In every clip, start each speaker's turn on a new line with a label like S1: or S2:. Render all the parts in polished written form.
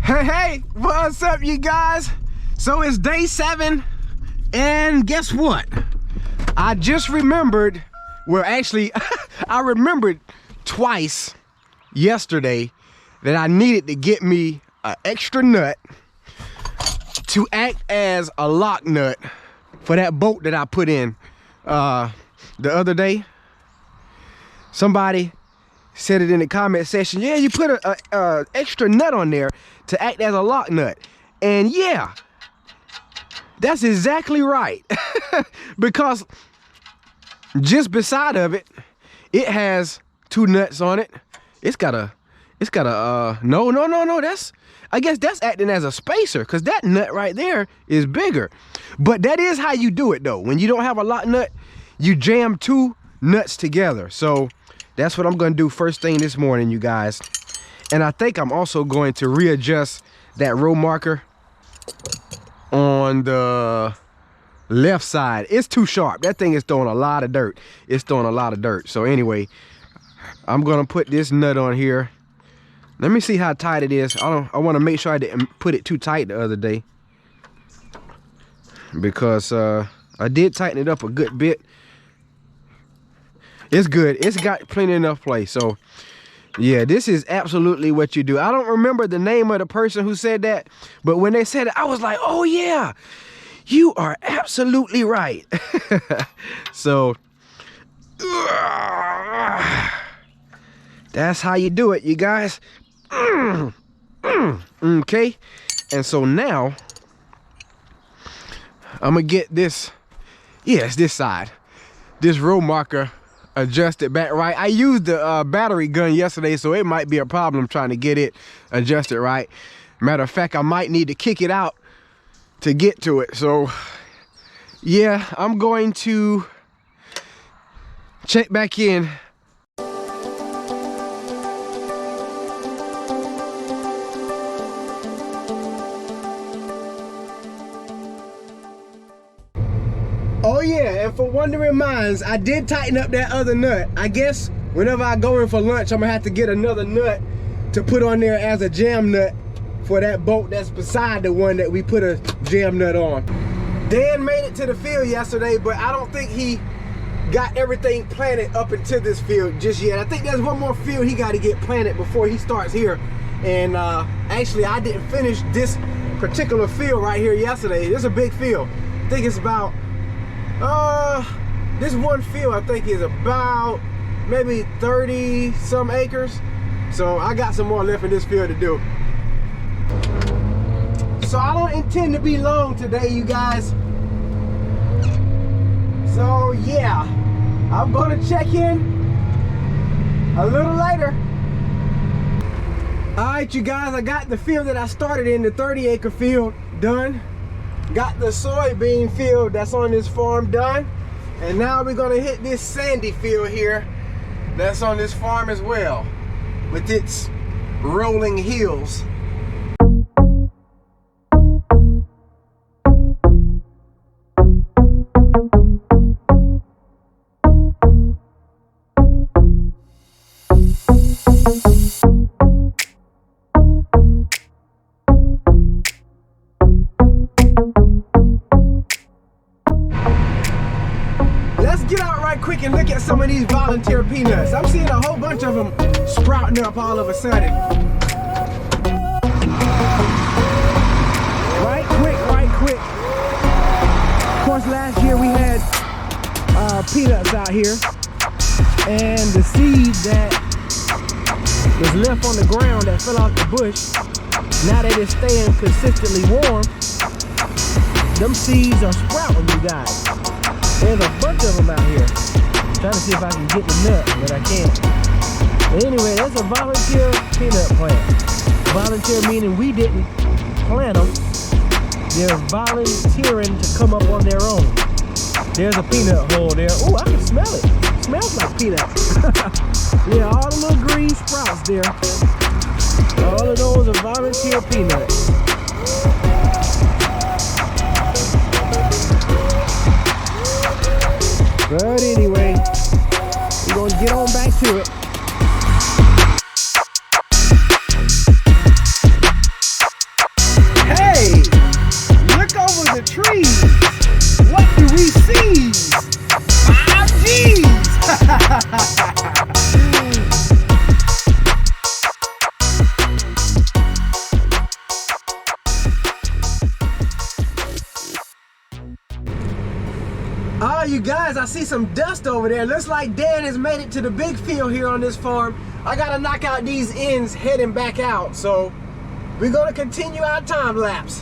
S1: Hey, what's up, you guys? So it's day 7, and guess what? I just remembered, well, actually, I remembered twice yesterday that I needed to get me an extra nut to act as a lock nut for that boat that I put in the other day. Somebody said it in the comment section. Yeah, you put a extra nut on there to act as a lock nut. And yeah, that's exactly right. Because just beside of it, it has 2 nuts on it. It's got a no, I guess that's acting as a spacer, because that nut right there is bigger. But that is how you do it though. When you don't have a lock nut, you jam 2 nuts together. So that's what I'm gonna do first thing this morning, you guys. And I think I'm also going to readjust that row marker on the left side. It's too sharp. That thing is throwing a lot of dirt. It's throwing a lot of dirt. So anyway, I'm gonna put this nut on here. Let me see how tight it is. I want to make sure I didn't put it too tight the other day, because I did tighten it up a good bit. It's good. It's got plenty enough play. So yeah, this is absolutely what you do. I don't remember the name of the person who said that, but when they said it, I was like, oh yeah, you are absolutely right. So that's how you do it, you guys. Okay, and so now I'm gonna get this, yes, this side, this row marker adjusted back right. I used the battery gun yesterday, so it might be a problem trying to get it adjusted right. Matter of fact, I might need to kick it out to get to it. So yeah, I'm going to check back in. Oh yeah, and for wondering minds, I did tighten up that other nut. I guess whenever I go in for lunch, I'm gonna have to get another nut to put on there as a jam nut for that boat that's beside the one that we put a jam nut on. Dan made it to the field yesterday, but I don't think he got everything planted up into this field just yet. I think there's one more field he got to get planted before he starts here. And actually, I didn't finish this particular field right here yesterday. It's a big field. I think it's about this one field I think is about maybe 30 some acres. So I got some more left in this field to do. So I don't intend to be long today, you guys. So yeah, I'm gonna check in a little later. All right, you guys, I got the field that I started in, the 30-acre field, done. Got the soybean field that's on this farm done. And now we're gonna hit this sandy field here that's on this farm as well, with its rolling hills. Quick and look at some of these volunteer peanuts. I'm seeing a whole bunch of them sprouting up all of a sudden. Right quick. Of course, last year we had peanuts out here, and the seed that was left on the ground that fell off the bush, now that it's staying consistently warm, them seeds are sprouting, you guys. There's a bunch of them out here. I'm trying to see if I can get the nut, but I can't. But anyway, that's a volunteer peanut plant. Volunteer meaning we didn't plant them. They're volunteering to come up on their own. There's a peanut hole there. Oh, I can smell it. It smells like peanuts. Yeah, all the little green sprouts there. All of those are volunteer peanuts. But anyway, we're gonna get on back to it. you guys, I see some dust over there. Looks like Dan has made it to the big field here on this farm. I gotta knock out these ends heading back out, so we're gonna continue our time lapse.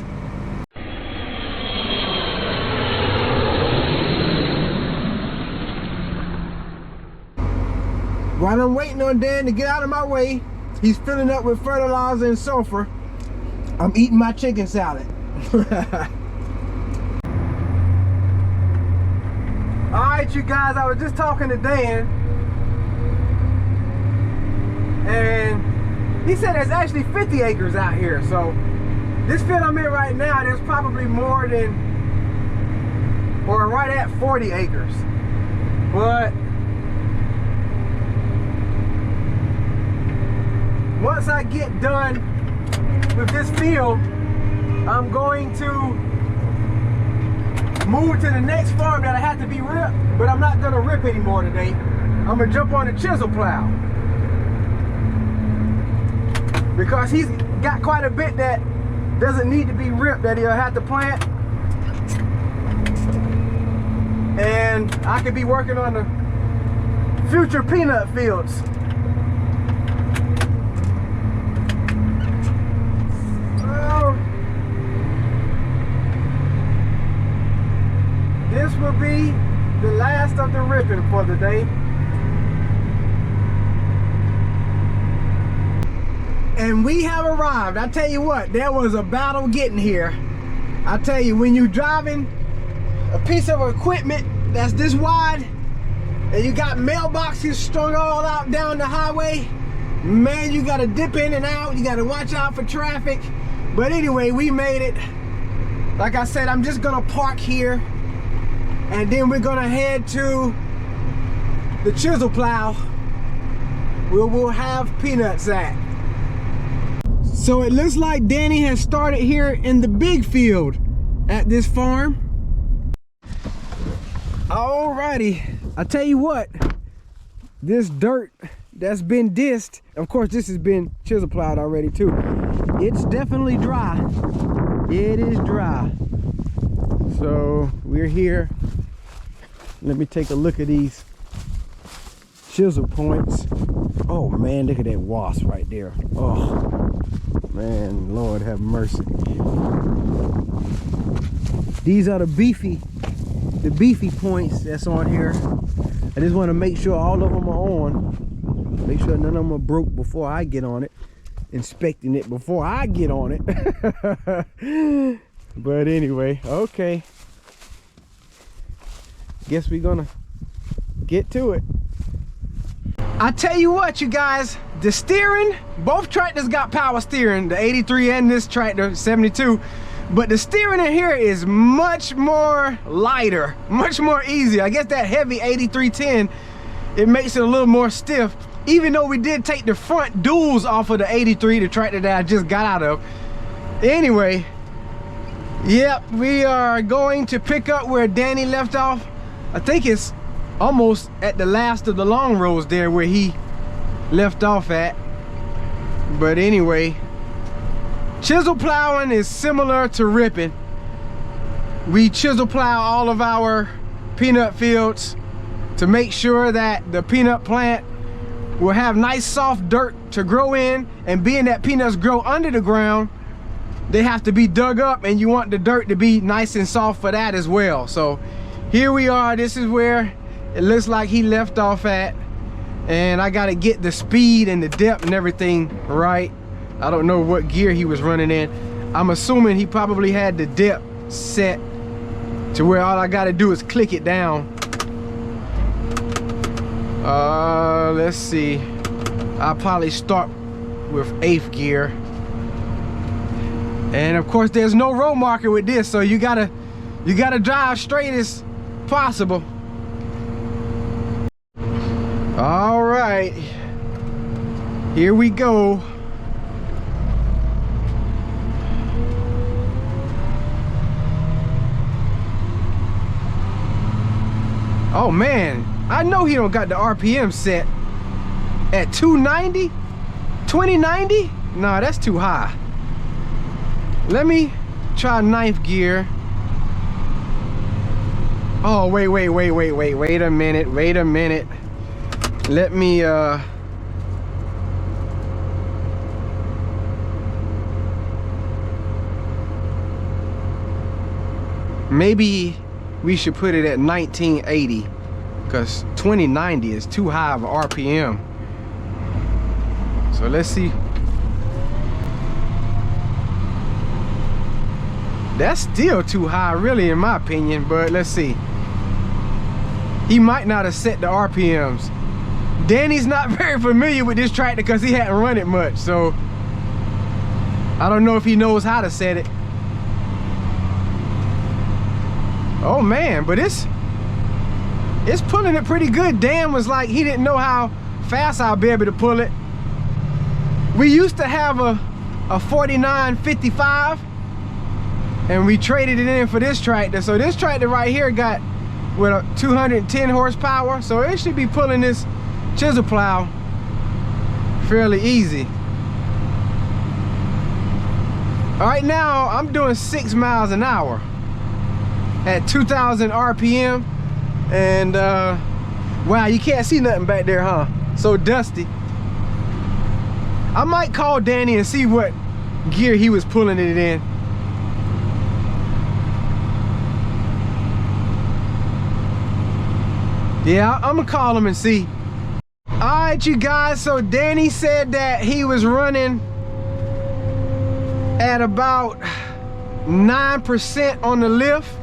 S1: While I'm waiting on Dan to get out of my way, he's filling up with fertilizer and sulfur, I'm eating my chicken salad. Alright, you guys, I was just talking to Dan, and he said there's actually 50 acres out here. So this field I'm in right now, there's probably more than, or right at 40 acres. But once I get done with this field, I'm going to move to the next farm that I have to be ripped, but I'm not gonna rip anymore today. I'm gonna jump on the chisel plow, because he's got quite a bit that doesn't need to be ripped that he'll have to plant, and I could be working on the future peanut fields. This will be the last of the ripping for the day. And we have arrived. I tell you what, there was a battle getting here. I tell you, when you're driving a piece of equipment that's this wide, and you got mailboxes strung all out down the highway, man, you gotta dip in and out. You gotta watch out for traffic. But anyway, we made it. Like I said, I'm just gonna park here, and then we're gonna head to the chisel plow where we'll have peanuts at. So it looks like Danny has started here in the big field at this farm. Alrighty, I tell you what, this dirt that's been disced, of course this has been chisel plowed already too, it's definitely dry. It is dry. So we're here. Let me take a look at these chisel points. Oh man, look at that wasp right there. Oh man, Lord have mercy. These are the beefy points that's on here. I just want to make sure all of them are on. Make sure none of them are broke before I get on it. Inspecting it before I get on it. But anyway, okay. Guess we're gonna get to it. I tell you what, you guys, the steering, both tractors got power steering, the 83 and this tractor 72, but the steering in here is much more lighter, much more easy. I guess that heavy 8310, it makes it a little more stiff, even though we did take the front duals off of the 83, the tractor that I just got out of. Anyway, yep, we are going to pick up where Danny left off. I think it's almost at the last of the long rows there where he left off at. But anyway, chisel plowing is similar to ripping. We chisel plow all of our peanut fields to make sure that the peanut plant will have nice soft dirt to grow in, and being that peanuts grow under the ground, they have to be dug up, and you want the dirt to be nice and soft for that as well. So here we are. This is where it looks like he left off at, and I got to get the speed and the depth and everything right. I don't know what gear he was running in. I'm assuming he probably had the depth set to where all I got to do is click it down. Let's see, I'll probably start with 8th gear, and of course there's no road marker with this, so you gotta drive straight as possible. All right, here we go. Oh man, I know he don't got the RPM set at 290, 2090. Nah, that's too high. Let me try 9th gear. Oh, wait a minute. Let me, maybe we should put it at 1980, because 2090 is too high of a RPM. So let's see. That's still too high, really, in my opinion, but let's see. He might not have set the RPMs. Danny's not very familiar with this tractor because he hadn't run it much, so I don't know if he knows how to set it. Oh man, but it's pulling it pretty good. Dan was like, he didn't know how fast I'll be able to pull it. We used to have a 4955, and we traded it in for this tractor. So this tractor right here got with a 210 horsepower, so it should be pulling this chisel plow fairly easy. All right, now I'm doing 6 miles an hour at 2,000 RPM, and wow, you can't see nothing back there, huh? So dusty. I might call Danny and see what gear he was pulling it in. Yeah, I'm gonna call him and see. All right, you guys, so Danny said that he was running at about 9% on the lift,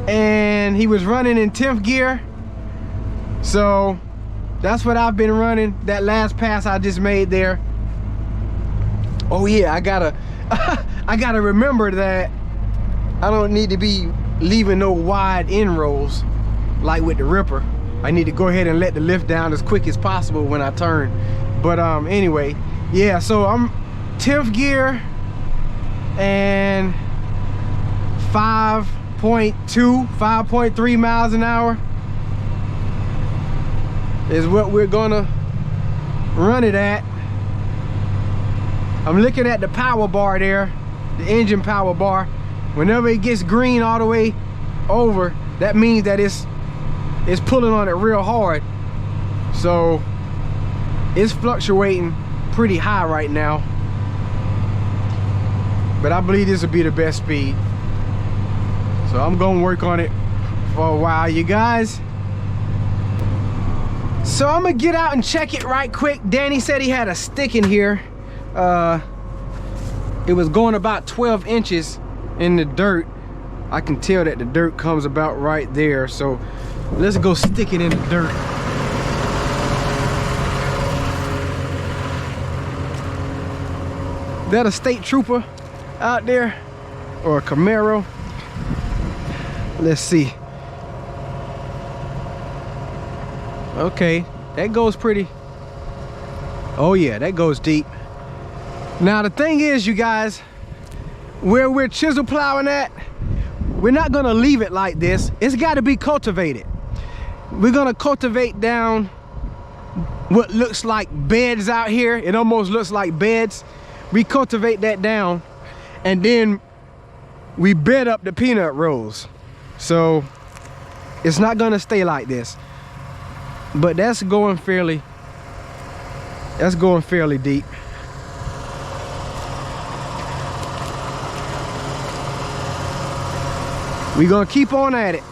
S1: and he was running in 10th gear. So that's what I've been running that last pass I just made there. Oh yeah, I gotta I gotta remember that I don't need to be leaving no wide end rolls like with the ripper. I need to go ahead and let the lift down as quick as possible when I turn. But anyway, yeah, so I'm 10th gear and 5.3 miles an hour is what we're gonna run it at. I'm looking at the power bar there, the engine power bar. Whenever it gets green all the way over, that means that it's pulling on it real hard. So it's fluctuating pretty high right now, but I believe this will be the best speed. So I'm gonna work on it for a while, you guys. So I'm gonna get out and check it right quick. Danny said he had a stick in here. It was going about 12 inches in the dirt. I can tell that the dirt comes about right there. So let's go stick it in the dirt. That a state trooper out there or a Camaro? Let's see. Okay, that goes pretty. Oh yeah, that goes deep. Now the thing is, you guys, where we're chisel plowing at, we're not gonna leave it like this. It's gotta be cultivated. We're gonna cultivate down what looks like beds out here. It almost looks like beds. We cultivate that down, and then we bed up the peanut rolls. So it's not gonna stay like this. But that's going fairly deep. We're gonna keep on at it.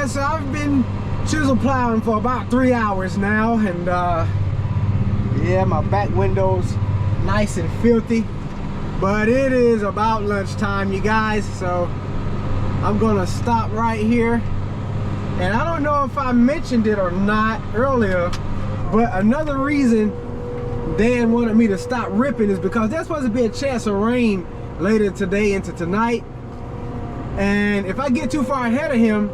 S1: guys, so I've been chisel plowing for about 3 hours now, and yeah, my back window's nice and filthy, but it is about lunchtime, you guys, so I'm gonna stop right here. And I don't know if I mentioned it or not earlier, but another reason Dan wanted me to stop ripping is because there's supposed to be a chance of rain later today into tonight. And if I get too far ahead of him,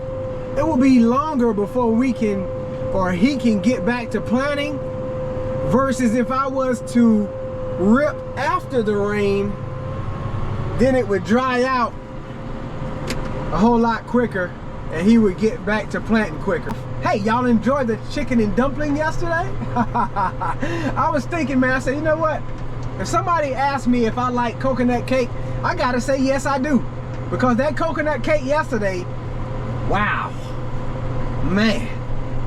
S1: it will be longer before we can, or he can get back to planting, versus if I was to rip after the rain, then it would dry out a whole lot quicker and he would get back to planting quicker. Hey, y'all enjoyed the chicken and dumpling yesterday? I was thinking, man, I said, you know what? If somebody asked me if I like coconut cake, I gotta say yes, I do. Because that coconut cake yesterday, wow, man,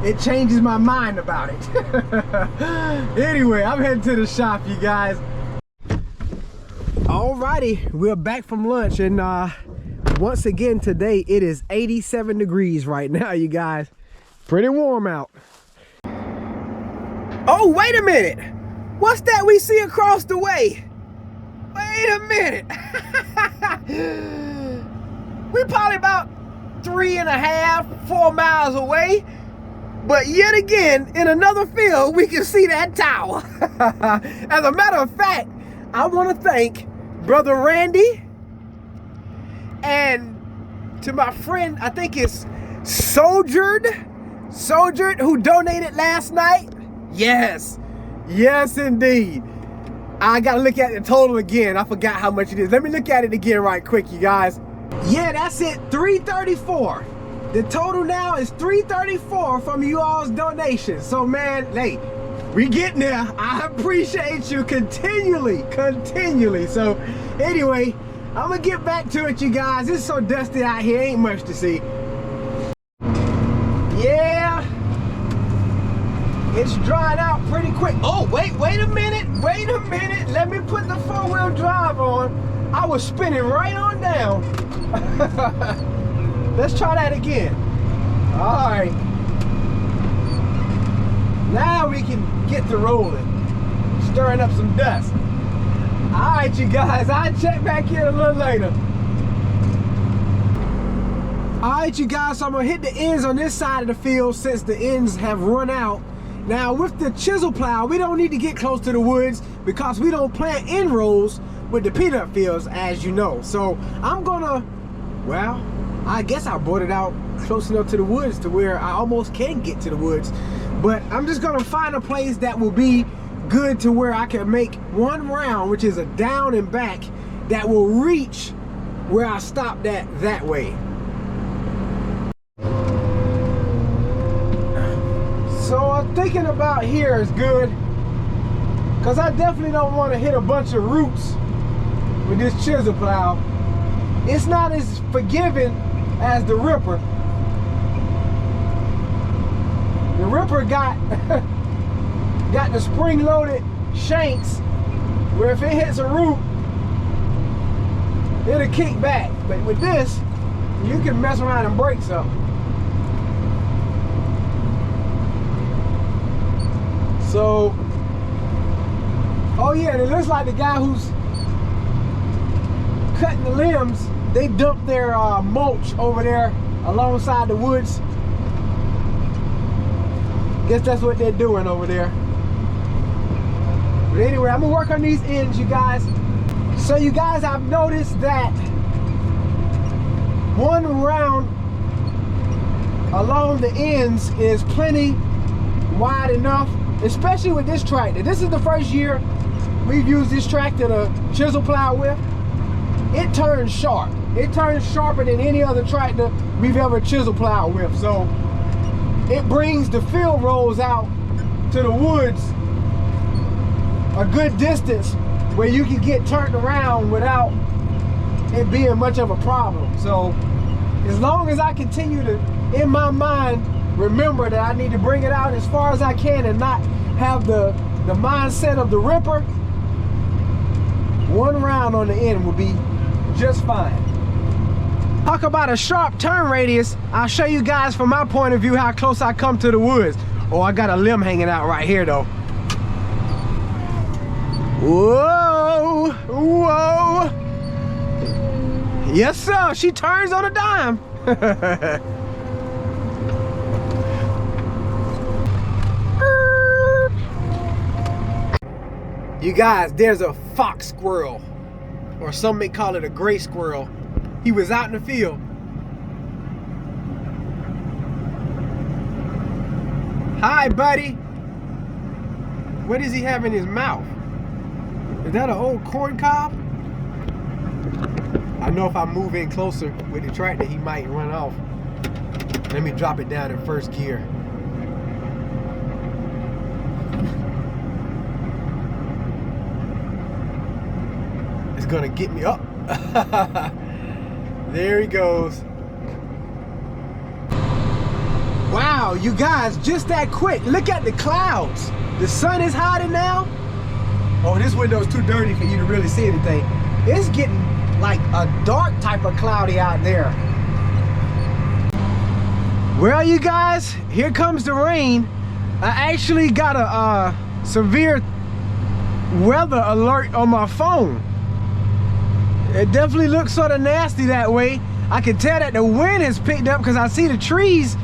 S1: it changes my mind about it. Anyway, I'm heading to the shop, you guys. Alrighty, we're back from lunch, and once again today it is 87 degrees right now, you guys. Pretty warm out. Oh, wait a minute. What's that we see across the way? Wait a minute. We're probably about 3.5, 4 miles away, but yet again, in another field, we can see that tower. As a matter of fact, I want to thank Brother Randy and to my friend, I think it's Sojourn, who donated last night. Yes, yes indeed. I gotta look at the total again. I forgot how much it is. Let me look at it again right quick, you guys. Yeah, that's it, $334. The total now is $334 from you all's donations. So man, hey, we getting there. I appreciate you continually. So anyway, I'm gonna get back to it, you guys. It's so dusty out here, ain't much to see. Yeah, it's drying out pretty quick. Oh, wait a minute. Let me put the 4-wheel drive on. I was spinning right on down. Let's try that again. All right. Now we can get to rolling, stirring up some dust. All right, you guys, I'll check back here a little later. All right, you guys, so I'm gonna hit the ends on this side of the field since the ends have run out. Now with the chisel plow, we don't need to get close to the woods because we don't plant in rows with the peanut fields, as you know. So I'm gonna, well, I guess I brought it out close enough to the woods to where I almost can get to the woods. But I'm just gonna find a place that will be good to where I can make one round, which is a down and back, that will reach where I stopped at that way. So I'm thinking about here is good, because I definitely don't want to hit a bunch of roots with this chisel plow. It's not as forgiving as the ripper. The ripper got the spring-loaded shanks where if it hits a root, it'll kick back. But with this, you can mess around and break something. So, oh yeah, and it looks like the guy who's cutting the limbs, they dumped their mulch over there alongside the woods. Guess that's what they're doing over there. But anyway, I'm gonna work on these ends, you guys. So you guys, I've noticed that one round along the ends is plenty wide enough, especially with this tractor. This is the first year we've used this tractor to chisel plow with. It turns sharp. It turns sharper than any other tractor we've ever chisel plowed with. So it brings the field rolls out to the woods a good distance where you can get turned around without it being much of a problem. So as long as I continue to, in my mind, remember that I need to bring it out as far as I can and not have the mindset of the ripper, one round on the end will be just fine. Talk about a sharp turn radius. I'll show you guys from my point of view how close I come to the woods. Oh, I got a limb hanging out right here though. Whoa, whoa. Yes, sir, she turns on a dime. You guys, there's a fox squirrel, or some may call it a gray squirrel. He was out in the field. Hi, buddy. What does he have in his mouth? Is that an old corn cob? I know if I move in closer with the tractor, he might run off. Let me drop it down in first gear. It's gonna get me up. There he goes. Wow, you guys, just that quick. Look at the clouds. The sun is hiding now. Oh, this window's too dirty for you to really see anything. It's getting like a dark type of cloudy out there. Well, you guys, here comes the rain. I actually got a severe weather alert on my phone. It definitely looks sort of nasty that way. I can tell that the wind has picked up because I see the trees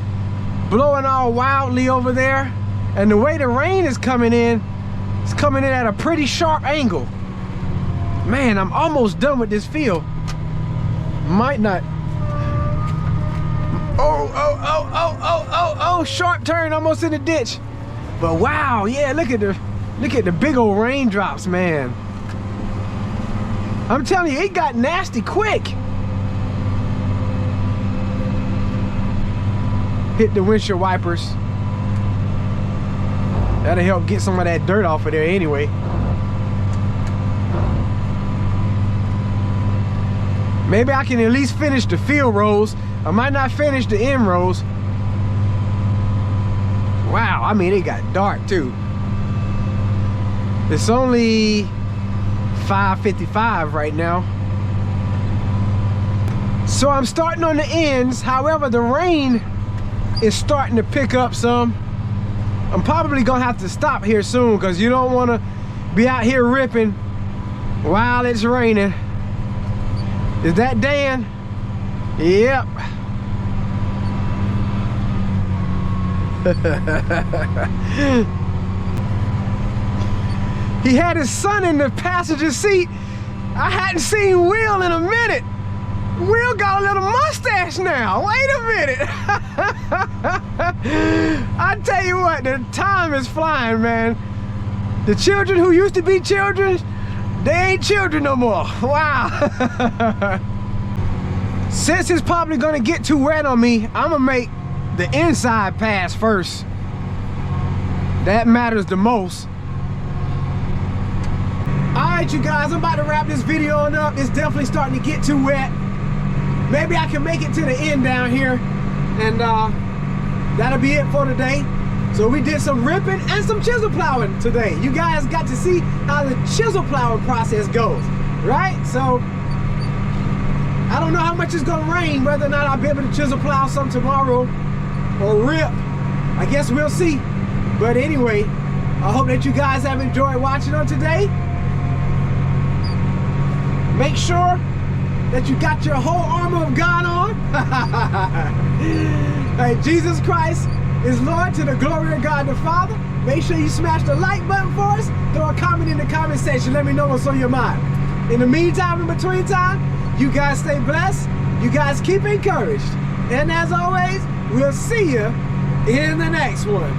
S1: blowing all wildly over there. And the way the rain is coming in, it's coming in at a pretty sharp angle. Man, I'm almost done with this field. Might not. Oh, sharp turn, almost in the ditch. But wow, yeah, look at the big old raindrops, man. I'm telling you, it got nasty quick. Hit the windshield wipers. That'll help get some of that dirt off of there anyway. Maybe I can at least finish the field rows. I might not finish the end rows. Wow, I mean, it got dark too. It's only 5:55 right now. So I'm starting on the ends. However, the rain is starting to pick up some. I'm probably gonna have to stop here soon because you don't want to be out here ripping while it's raining. Is that Dan? Yep. He had his son in the passenger seat. I hadn't seen Will in a minute. Will got a little mustache now. Wait a minute. I tell you what, the time is flying, man. The children who used to be children, they ain't children no more. Wow. Since it's probably gonna get too wet on me, I'm gonna make the inside pass first. That matters the most. Alright, you guys, I'm about to wrap this video on up. It's definitely starting to get too wet. Maybe I can make it to the end down here, and that'll be it for today. So we did some ripping and some chisel plowing today. You guys got to see how the chisel plowing process goes, right? So I don't know how much it's gonna rain, whether or not I'll be able to chisel plow some tomorrow or rip. I guess we'll see. But anyway, I hope that you guys have enjoyed watching on today. Make sure that you got your whole armor of God on. Hey, Jesus Christ is Lord, to the glory of God the Father. Make sure you smash the like button for us. Throw a comment in the comment section. Let me know what's on your mind. In the meantime, in between time, you guys stay blessed. You guys keep encouraged. And as always, we'll see you in the next one.